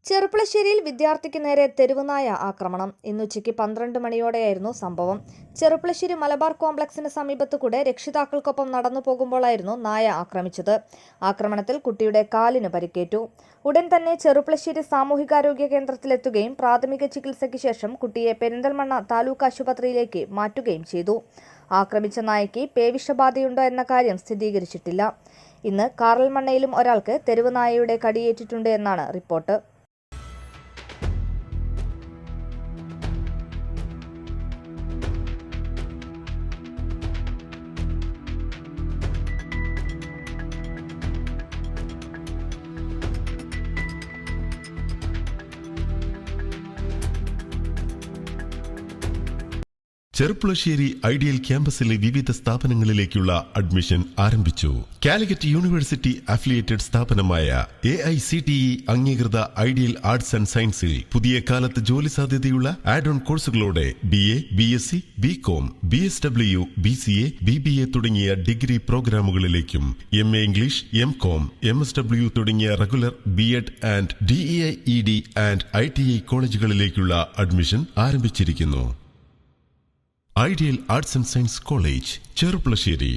ചെറുപ്പളശ്ശേരിയിൽ വിദ്യാർത്ഥിക്ക് നേരെ തെരുവുനായ ആക്രമണം. ഇന്നുച്ചയ്ക്ക് 12 മണിയോടെയായിരുന്നു സംഭവം. ചെറുപ്പളശ്ശേരി മലബാർ കോംപ്ലക്സിന് സമീപത്തുകൂടെ രക്ഷിതാക്കൾക്കൊപ്പം നടന്നു പോകുമ്പോഴായിരുന്നു നായ ആക്രമിച്ചത്. ആക്രമണത്തിൽ കുട്ടിയുടെ കാലിന് പരിക്കേറ്റു. ഉടൻ തന്നെ ചെറുപ്പളശ്ശേരി സാമൂഹികാരോഗ്യ കേന്ദ്രത്തിലെത്തുകയും പ്രാഥമിക ചികിത്സയ്ക്ക് ശേഷം കുട്ടിയെ പെരിന്തൽമണ്ണ താലൂക്ക് ആശുപത്രിയിലേക്ക് മാറ്റുകയും ചെയ്തു. ആക്രമിച്ച നായയ്ക്ക് പേവിഷബാധയുണ്ടോ എന്ന കാര്യം സ്ഥിരീകരിച്ചിട്ടില്ല. ഇന്ന് കാറൽമണ്ണയിലും ഒരാൾക്ക് തെരുവുനായയുടെ കടിയേറ്റിട്ടുണ്ട് എന്നാണ് റിപ്പോർട്ട്. ചെറുപ്പളശ്ശേരി ഐഡിയൽ ക്യാമ്പസിലെ വിവിധ സ്ഥാപനങ്ങളിലേക്കുള്ള അഡ്മിഷൻ ആരംഭിച്ചു. കാലിക്കറ്റ് യൂണിവേഴ്സിറ്റി അഫിലിയേറ്റഡ് സ്ഥാപനമായ AICTE അംഗീകൃത ഐഡിയൽ ആർട്സ് ആൻഡ് സയൻസിൽ പുതിയ കാലത്ത് ജോലി സാധ്യതയുള്ള ആഡ് ഓൺ കോഴ്സുകളോടെ BA, BSc, BCom, BSW, BCA, BBA തുടങ്ങിയ ഡിഗ്രി പ്രോഗ്രാമുകളിലേക്കും MA ഇംഗ്ലീഷ്, MCom, MSW തുടങ്ങിയ regular BEd and DEIED and ITI കോളേജുകളിലേക്കുള്ള അഡ്മിഷൻ ആരംഭിച്ചിരിക്കുന്നു. Ideal arts and science college, Cherpulassery.